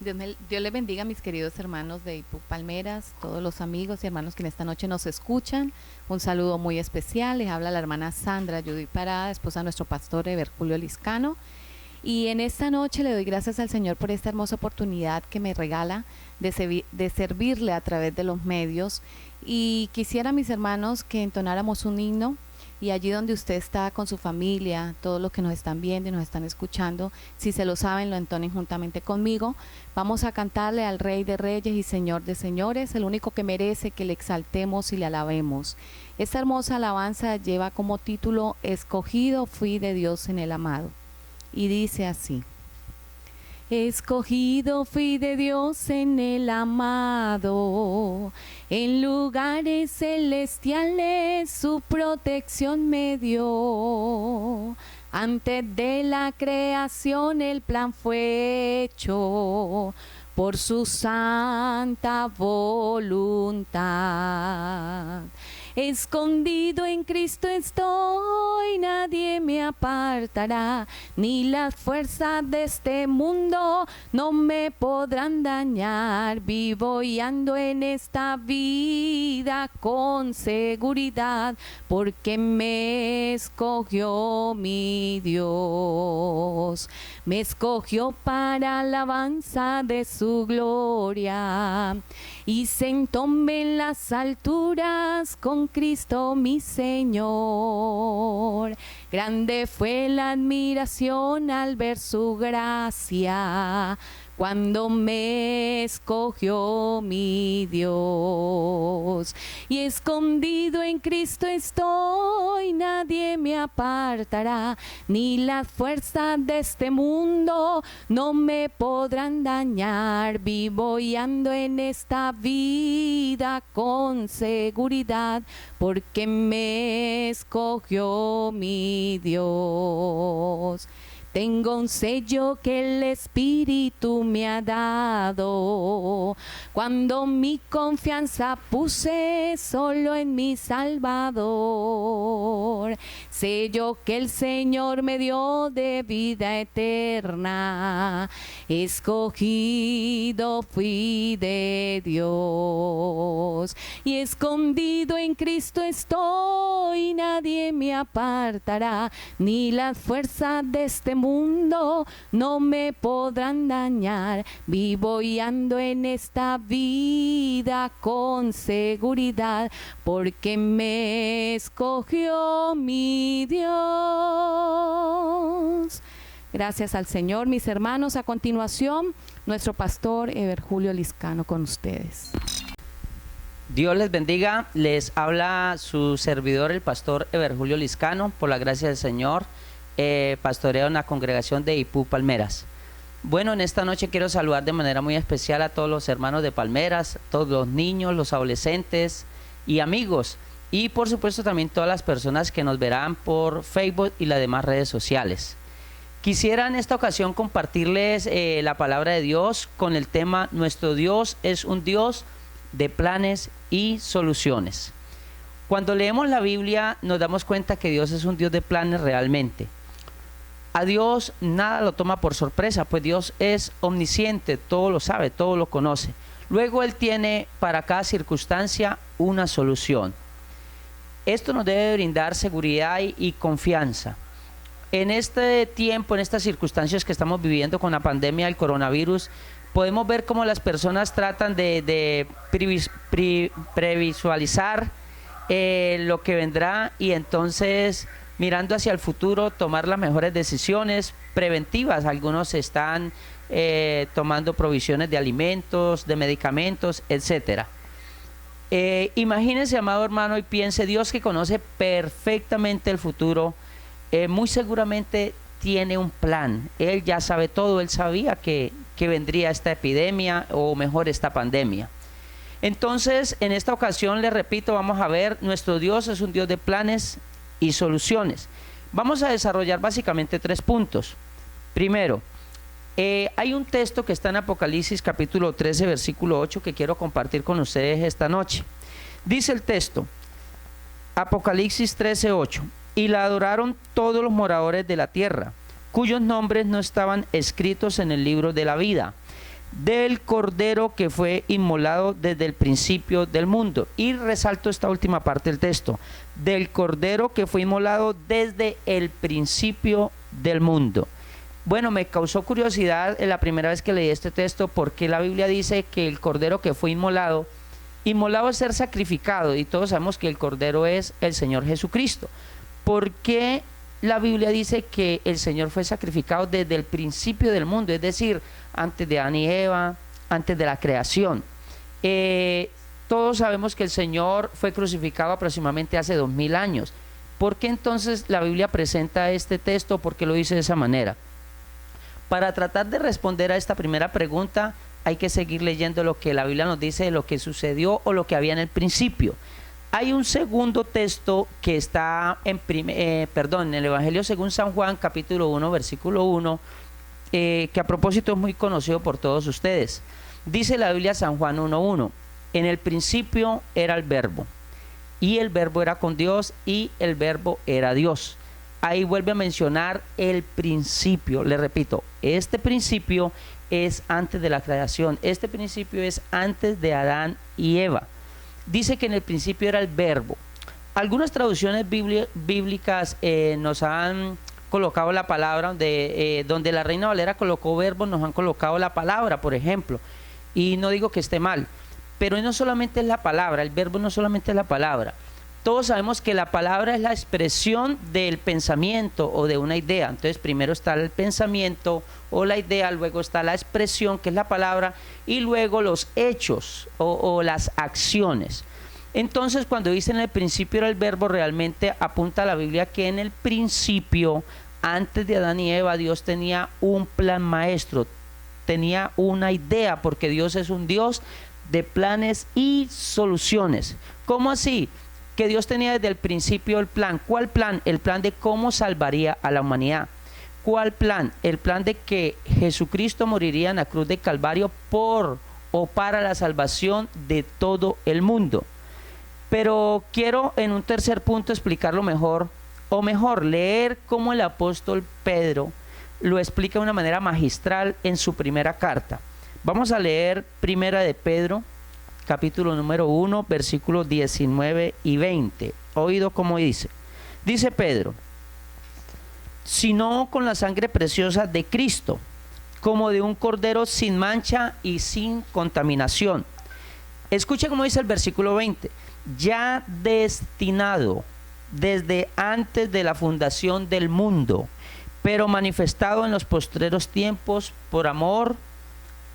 Dios les bendiga, mis queridos hermanos de IPU Palmeras, todos los amigos y hermanos que en esta noche nos escuchan. Un saludo muy especial. Les habla la hermana Sandra Judy Parada, esposa de nuestro pastor Ever Julio Liscano. Y en esta noche le doy gracias al Señor por esta hermosa oportunidad que me regala de servirle a través de los medios. Y quisiera, mis hermanos, que entonáramos un himno. Y allí donde usted está con su familia, todos los que nos están viendo y nos están escuchando, si se lo saben, lo entonen juntamente conmigo. Vamos a cantarle al Rey de Reyes y Señor de Señores, el único que merece que le exaltemos y le alabemos. Esta hermosa alabanza lleva como título Escogido fui de Dios en el amado. Y dice así: escogido fui de Dios en el amado, en lugares celestiales su protección me dio. Antes de la creación el plan fue hecho por su santa voluntad. Escondido en Cristo estoy, nadie me apartará, ni las fuerzas de este mundo no me podrán dañar. Vivo y ando en esta vida con seguridad, porque me escogió mi Dios. Me escogió para alabanza de su gloria y sentóme en las alturas con Cristo mi Señor. Grande fue la admiración al ver su gracia, cuando me escogió mi Dios. Y escondido en Cristo estoy, nadie me apartará, ni las fuerzas de este mundo no me podrán dañar. Vivo y ando en esta vida con seguridad, porque me escogió mi Dios. Tengo un sello que el Espíritu me ha dado, cuando mi confianza puse solo en mi Salvador. Sello que el Señor me dio de vida eterna, escogido fui de Dios. Y escondido en Cristo estoy, nadie me apartará, ni las fuerzas de este mundo no me podrán dañar. Vivo y ando en esta vida con seguridad, porque me escogió mi Dios. Gracias al Señor, mis hermanos. A continuación, nuestro pastor Ever Julio Liscano con ustedes. Dios les bendiga. Les habla su servidor, el pastor Ever Julio Liscano. Por la gracia del Señor, pastoreo en la congregación de IPU Palmeras. Bueno, en esta noche quiero saludar de manera muy especial a todos los hermanos de Palmeras, todos los niños, los adolescentes y amigos, y por supuesto también todas las personas que nos verán por Facebook y las demás redes sociales. Quisiera en esta ocasión compartirles la palabra de Dios con el tema: nuestro Dios es un Dios de planes y soluciones. Cuando leemos la Biblia nos damos cuenta que Dios es un Dios de planes realmente. A Dios nada lo toma por sorpresa, pues Dios es omnisciente, todo lo sabe, todo lo conoce. Luego Él tiene para cada circunstancia una solución. Esto nos debe brindar seguridad y confianza. En este tiempo, en estas circunstancias que estamos viviendo con la pandemia del coronavirus, podemos ver cómo las personas tratan de previsualizar lo que vendrá, y entonces, mirando hacia el futuro, tomar las mejores decisiones preventivas. Algunos están tomando provisiones de alimentos, de medicamentos, etcétera. Imagínense, amado hermano, y piense: Dios, que conoce perfectamente el futuro, muy seguramente tiene un plan. Él ya sabe todo. Él sabía que vendría esta epidemia, o mejor, esta pandemia. Entonces, en esta ocasión, les repito, vamos a ver: nuestro Dios es un Dios de planes y soluciones. Vamos a desarrollar básicamente 3 puntos. Primero, hay un texto que está en Apocalipsis capítulo 13, versículo 8, que quiero compartir con ustedes esta noche. Dice el texto, Apocalipsis 13, 8: y la adoraron todos los moradores de la tierra, cuyos nombres no estaban escritos en el libro de la vida, del Cordero que fue inmolado desde el principio del mundo. Y resalto esta última parte del texto, del Cordero que fue inmolado desde el principio del mundo. Bueno, me causó curiosidad la primera vez que leí este texto, porque la Biblia dice que el Cordero que fue inmolado es ser sacrificado, y todos sabemos que el Cordero es el Señor Jesucristo. ¿Por qué la Biblia dice que el Señor fue sacrificado desde el principio del mundo? Es decir, antes de Adán y Eva, antes de la creación. Todos sabemos que el Señor fue crucificado aproximadamente hace 2000 años. ¿Por qué entonces la Biblia presenta este texto? ¿Por qué lo dice de esa manera? Para tratar de responder a esta primera pregunta, hay que seguir leyendo lo que la Biblia nos dice de lo que sucedió o lo que había en el principio. Hay un segundo texto que está en el Evangelio según San Juan, capítulo 1, versículo 1, que a propósito es muy conocido por todos ustedes. Dice la Biblia, San Juan 1:1, en el principio era el Verbo, y el Verbo era con Dios, y el Verbo era Dios. Ahí vuelve a mencionar el principio. Le repito, este principio es antes de la creación. Este principio es antes de Adán y Eva. Dice que en el principio era el Verbo. Algunas traducciones bíblicas nos han colocado la palabra, donde la Reina Valera colocó verbo, nos han colocado la palabra, por ejemplo. Y no digo que esté mal, pero no solamente es la palabra, el verbo no solamente es la palabra. Todos sabemos que la palabra es la expresión del pensamiento o de una idea. Entonces primero está el pensamiento o la idea, luego está la expresión, que es la palabra, y luego los hechos o las acciones. Entonces cuando dice en el principio era el verbo, realmente apunta a la Biblia que en el principio, antes de Adán y Eva, Dios tenía un plan maestro, tenía una idea, porque Dios es un Dios de planes y soluciones. ¿Cómo así? Que Dios tenía desde el principio el plan. ¿Cuál plan? El plan de cómo salvaría a la humanidad. ¿Cuál plan? El plan de que Jesucristo moriría en la cruz de Calvario por o para la salvación de todo el mundo. Pero quiero en un tercer punto explicarlo mejor, o mejor, leer cómo el apóstol Pedro lo explica de una manera magistral en su primera carta. Vamos a leer Primera de Pedro, capítulo número 1, versículos 19 y 20. Oído como dice. Dice Pedro, sino con la sangre preciosa de Cristo, como de un cordero sin mancha y sin contaminación. Escuche cómo dice el versículo 20. Ya destinado desde antes de la fundación del mundo, pero manifestado en los postreros tiempos por amor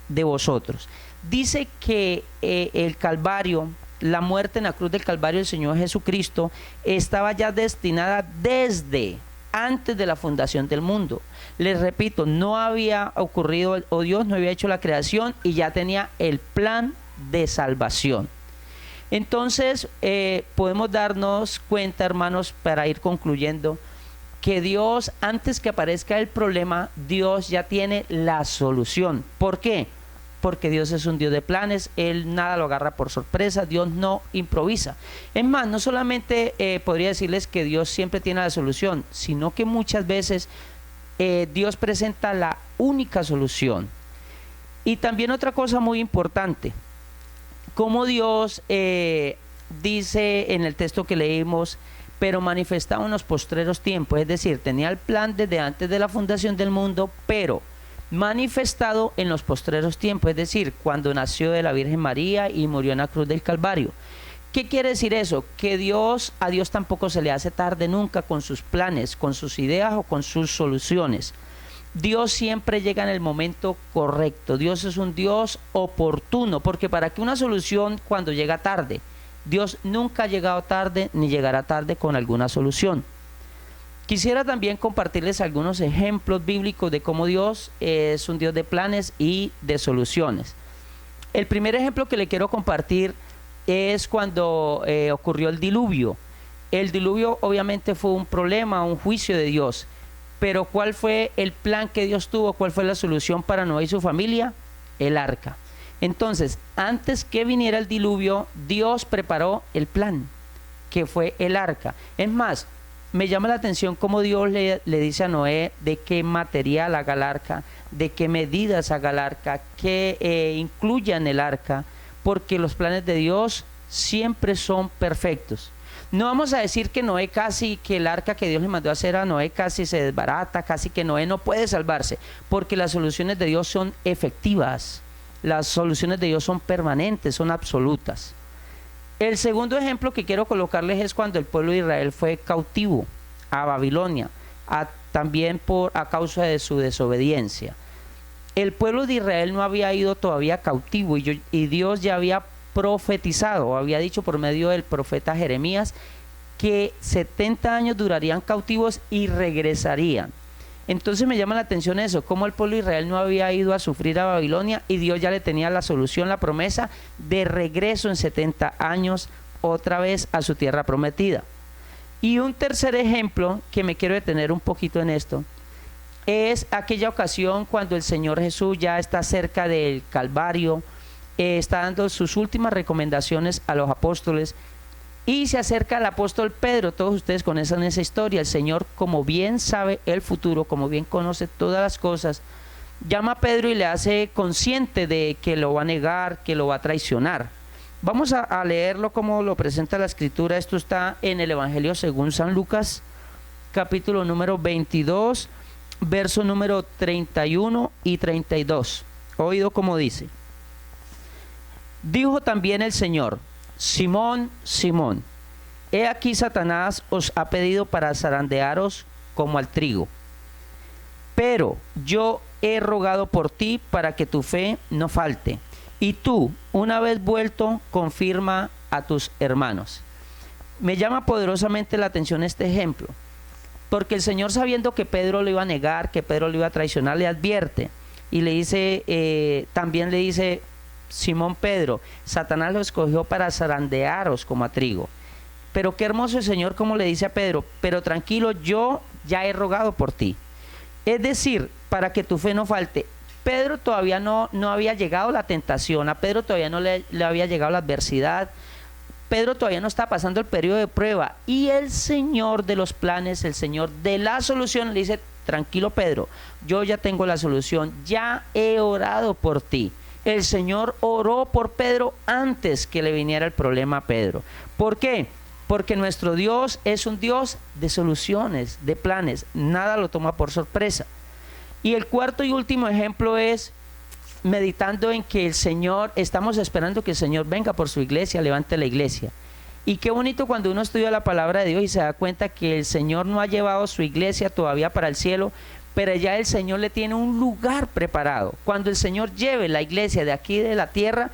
de vosotros. Dice que el Calvario, la muerte en la cruz del Calvario del Señor Jesucristo, estaba ya destinada desde antes de la fundación del mundo. Les repito, no había ocurrido, o Dios no había hecho la creación y ya tenía el plan de salvación. Entonces podemos darnos cuenta, hermanos, para ir concluyendo, que Dios, antes que aparezca el problema, Dios ya tiene la solución. ¿Por qué? Porque Dios es un Dios de planes, Él nada lo agarra por sorpresa, Dios no improvisa. Es más, no solamente podría decirles que Dios siempre tiene la solución, sino que muchas veces Dios presenta la única solución. Y también otra cosa muy importante, como Dios dice en el texto que leímos, pero manifestado en los postreros tiempos, es decir, tenía el plan desde antes de la fundación del mundo, pero manifestado en los postreros tiempos, es decir, cuando nació de la Virgen María y murió en la cruz del Calvario. ¿Qué quiere decir eso? Que a Dios tampoco se le hace tarde nunca con sus planes, con sus ideas o con sus soluciones. Dios siempre llega en el momento correcto. Dios es un Dios oportuno, porque para que una solución cuando llega tarde, Dios nunca ha llegado tarde ni llegará tarde con alguna solución. Quisiera también compartirles algunos ejemplos bíblicos de cómo Dios es un Dios de planes y de soluciones. El primer ejemplo que le quiero compartir es cuando ocurrió el diluvio. El diluvio obviamente fue un problema, un juicio de Dios, pero ¿cuál fue el plan que Dios tuvo? ¿Cuál fue la solución para Noé y su familia? El arca. Entonces, antes que viniera el diluvio, Dios preparó el plan, que fue el arca. Es más, me llama la atención cómo Dios le dice a Noé de qué material haga el arca, de qué medidas haga el arca, qué incluya en el arca, porque los planes de Dios siempre son perfectos. No vamos a decir que Noé casi, que el arca que Dios le mandó a hacer a Noé casi se desbarata, casi que Noé no puede salvarse, porque las soluciones de Dios son efectivas, las soluciones de Dios son permanentes, son absolutas. El segundo ejemplo que quiero colocarles es cuando el pueblo de Israel fue cautivo a Babilonia, también a causa de su desobediencia. El pueblo de Israel no había ido todavía cautivo y Dios ya había profetizado, había dicho por medio del profeta Jeremías que 70 años durarían cautivos y regresarían. Entonces me llama la atención eso, cómo el pueblo de Israel no había ido a sufrir a Babilonia y Dios ya le tenía la solución, la promesa de regreso en 70 años otra vez a su tierra prometida. Y un tercer ejemplo que me quiero detener un poquito en esto es aquella ocasión cuando el Señor Jesús ya está cerca del Calvario, está dando sus últimas recomendaciones a los apóstoles y se acerca al apóstol Pedro. Todos ustedes conocen esa historia. El Señor, como bien sabe el futuro, como bien conoce todas las cosas, llama a Pedro y le hace consciente de que lo va a negar, que lo va a traicionar. Vamos a leerlo como lo presenta la Escritura. Esto está en el Evangelio según San Lucas, capítulo número 22, verso número 31 y 32. Oído como dice: dijo también el Señor: Simón, Simón, he aquí Satanás os ha pedido para zarandearos como al trigo. Pero yo he rogado por ti para que tu fe no falte. Y tú, una vez vuelto, confirma a tus hermanos. Me llama poderosamente la atención este ejemplo, porque el Señor, sabiendo que Pedro lo iba a negar, que Pedro lo iba a traicionar, le advierte y le dice, también le dice: Simón Pedro, Satanás lo escogió para zarandearos como a trigo. Pero qué hermoso el Señor como le dice a Pedro: pero tranquilo, yo ya he rogado por ti. Es decir, para que tu fe no falte. Pedro todavía no había llegado la tentación, a Pedro todavía no le había llegado la adversidad, Pedro todavía no está pasando el periodo de prueba, y el Señor de los planes, el Señor de la solución le dice: tranquilo Pedro, yo ya tengo la solución, ya he orado por ti. El Señor oró por Pedro antes que le viniera el problema a Pedro. ¿Por qué? Porque nuestro Dios es un Dios de soluciones, de planes, nada lo toma por sorpresa. Y el cuarto y último ejemplo es meditando en que el Señor, estamos esperando que el Señor venga por su iglesia, levante la iglesia. Y qué bonito cuando uno estudia la palabra de Dios y se da cuenta que el Señor no ha llevado su iglesia todavía para el cielo, pero ya el Señor le tiene un lugar preparado. Cuando el Señor lleve la iglesia de aquí de la tierra,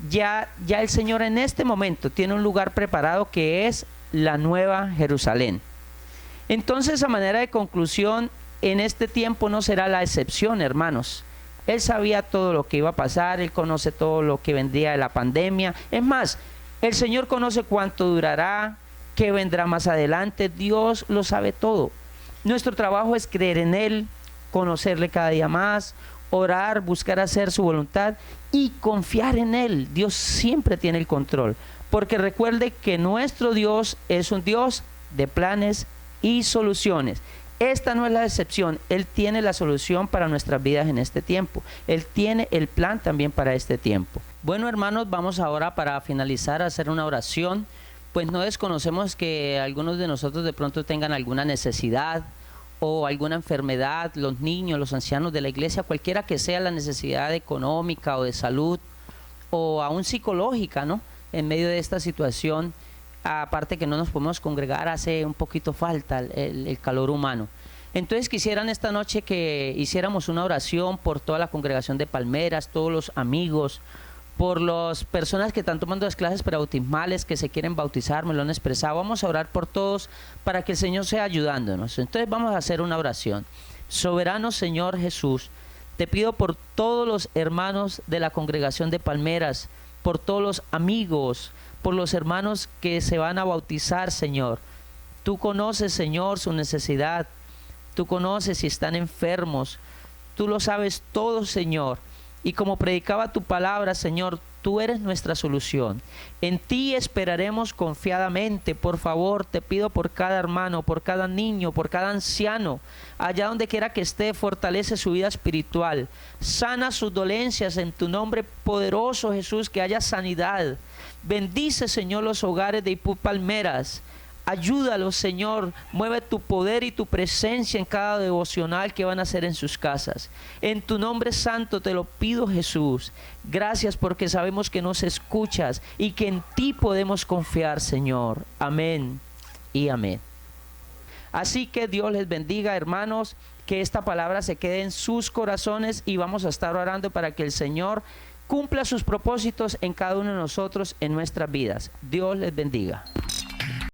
ya el Señor en este momento tiene un lugar preparado que es la Nueva Jerusalén. Entonces, a manera de conclusión, en este tiempo no será la excepción, hermanos. Él sabía todo lo que iba a pasar, Él conoce todo lo que vendría de la pandemia. Es más, el Señor conoce cuánto durará, qué vendrá más adelante. Dios lo sabe todo. Nuestro trabajo es creer en Él, conocerle cada día más, orar, buscar hacer su voluntad y confiar en Él. Dios siempre tiene el control, porque recuerde que nuestro Dios es un Dios de planes y soluciones. Esta no es la excepción. Él tiene la solución para nuestras vidas en este tiempo. Él tiene el plan también para este tiempo. Bueno, hermanos, vamos ahora para finalizar a hacer una oración. Pues no desconocemos que algunos de nosotros de pronto tengan alguna necesidad o alguna enfermedad, los niños, los ancianos de la iglesia, cualquiera que sea la necesidad económica o de salud o aún psicológica, ¿no? En medio de esta situación, aparte que no nos podemos congregar, hace un poquito falta el calor humano. Entonces quisieran esta noche que hiciéramos una oración por toda la congregación de Palmeras, todos los amigos, por las personas que están tomando las clases prebautismales, que se quieren bautizar, me lo han expresado. Vamos a orar por todos para que el Señor sea ayudándonos. Entonces vamos a hacer una oración. Soberano Señor Jesús, te pido por todos los hermanos de la congregación de Palmeras, por todos los amigos, por los hermanos que se van a bautizar, Señor. Tú conoces, Señor, su necesidad. Tú conoces si están enfermos. Tú lo sabes todo, Señor. Y como predicaba tu palabra, Señor, tú eres nuestra solución. En ti esperaremos confiadamente. Por favor, te pido por cada hermano, por cada niño, por cada anciano, allá donde quiera que esté, fortalece su vida espiritual. Sana sus dolencias en tu nombre poderoso, Jesús, que haya sanidad. Bendice, Señor, los hogares de Ipú Palmeras. Ayúdalos, Señor, mueve tu poder y tu presencia en cada devocional que van a hacer en sus casas. En tu nombre santo te lo pido, Jesús. Gracias porque sabemos que nos escuchas y que en ti podemos confiar, Señor. Amén y amén. Así que Dios les bendiga, hermanos, que esta palabra se quede en sus corazones y vamos a estar orando para que el Señor cumpla sus propósitos en cada uno de nosotros, en nuestras vidas. Dios les bendiga.